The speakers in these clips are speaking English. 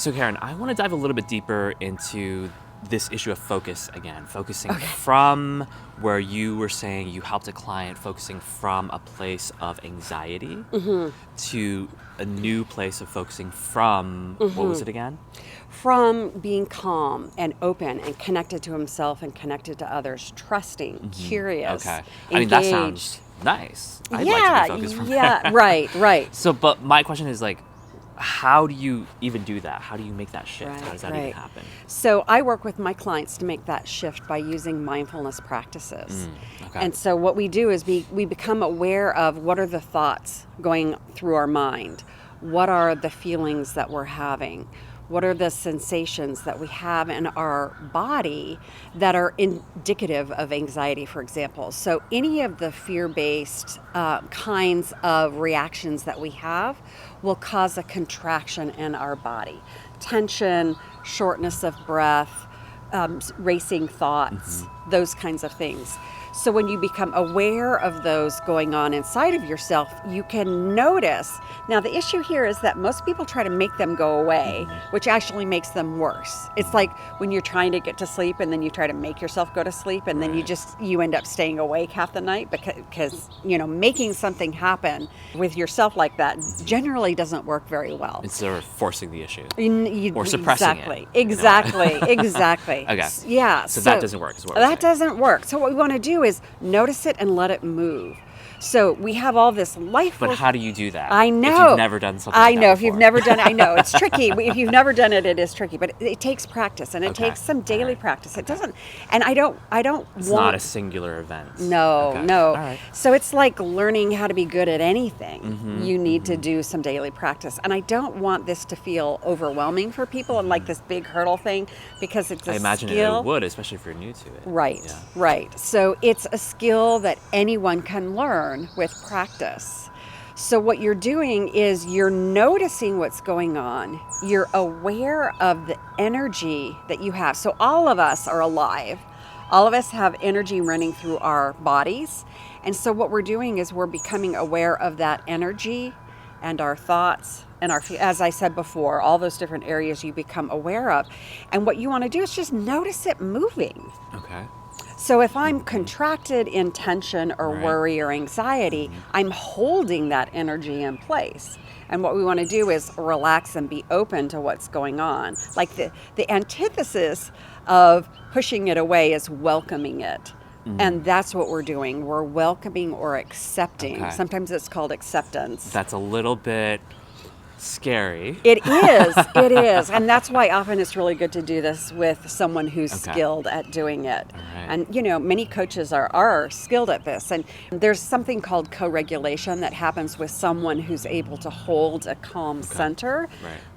So Karen, I want to dive a little bit deeper into this issue of focus again, focusing from where you were saying you helped a client focusing from a place of anxiety to a new place of focusing from, what was it again? From being calm and open and connected to himself and connected to others, trusting, curious, Okay. engaged. I mean, that sounds nice. I'd like to be focused from there. Right. So, but my question is like, how do you even do that? How do you make that shift? How does that even happen? So I work with my clients to make that shift by using mindfulness practices. Okay. And so what we do is we become aware of what are the thoughts going through our mind, what are the feelings that we're having, what are the sensations that we have in our body that are indicative of anxiety, for example. So any of the fear-based kinds of reactions that we have will cause a contraction in our body. Tension, shortness of breath, racing thoughts, those kinds of things. So when you become aware of those going on inside of yourself, you can notice. Now, the issue here is that most people try to make them go away, which actually makes them worse. It's like when you're trying to get to sleep and then you try to make yourself go to sleep and then you end up staying awake half the night because making something happen with yourself like that generally doesn't work very well. Instead of forcing the issue. Or it. suppressing it. Exactly. Okay. Yeah. So that doesn't work, is what we're That saying. doesn't work. So what we want to do is notice it and let it move. So we have all this life. But how do you do that? I know. If you've never done something like that know. If before. you've never done it, I know. It's tricky. If you've never done it, it is tricky. But it takes practice, and it takes some daily practice. It doesn't, and I don't It's not a singular event. No. All right. So it's like learning how to be good at anything. You need to do some daily practice. And I don't want this to feel overwhelming for people and like this big hurdle thing because it's a skill. I imagine it would, especially if you're new to it. Right. So it's a skill that anyone can learn with practice. So what you're doing is you're noticing what's going on. You're aware of the energy that you have. So all of us are alive. All of us have energy running through our bodies. And so what we're doing is we're becoming aware of that energy and our thoughts and as I said before, all those different areas you become aware of. And what you want to do is just notice it moving. Okay. So if I'm contracted in tension or worry or anxiety, I'm holding that energy in place. And what we want to do is relax and be open to what's going on. Like the antithesis of pushing it away is welcoming it. And that's what we're doing. We're welcoming or accepting. Okay. Sometimes it's called acceptance. That's a little bit scary. It is. And that's why often it's really good to do this with someone who's skilled at doing it. Right. And, many coaches are skilled at this. And there's something called co-regulation that happens with someone who's able to hold a calm center,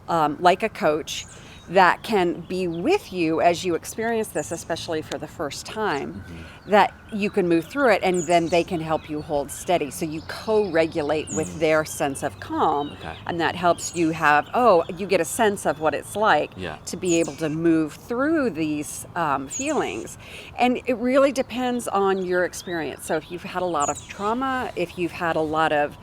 like a coach, that can be with you as you experience this, especially for the first time, that you can move through it and then they can help you hold steady. So you co-regulate with their sense of calm, and that helps you you get a sense of what it's like to be able to move through these feelings. And it really depends on your experience. So if you've had a lot of trauma, if you've had a lot of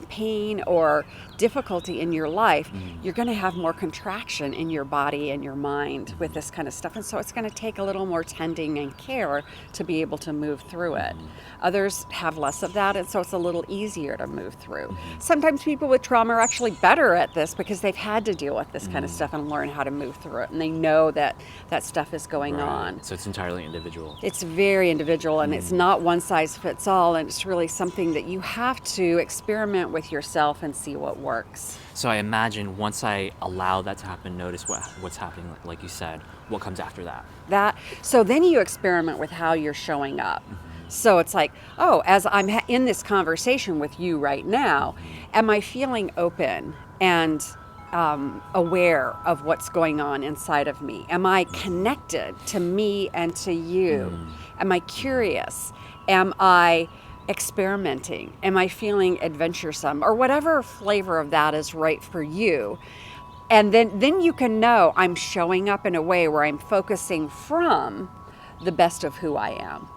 pain or difficulty in your life, you're going to have more contraction in your body and your mind with this kind of stuff. And so it's going to take a little more tending and care to be able to move through it. Others have less of that, and so it's a little easier to move through. Sometimes people with trauma are actually better at this because they've had to deal with this kind of stuff and learn how to move through it. And they know that stuff is going on. So it's entirely individual. It's very individual, and it's not one size fits all, and it's really something that you have to experiment with yourself and see what works. So I imagine once I allow that to happen, notice what's happening, like you said, what comes after that? So then you experiment with how you're showing up. So it's like, as I'm in this conversation with you right now, am I feeling open and aware of what's going on inside of me? Am I connected to me and to you? Am I curious? Am I experimenting? Am I feeling adventuresome? Or whatever flavor of that is right for you. And then you can know I'm showing up in a way where I'm focusing from the best of who I am.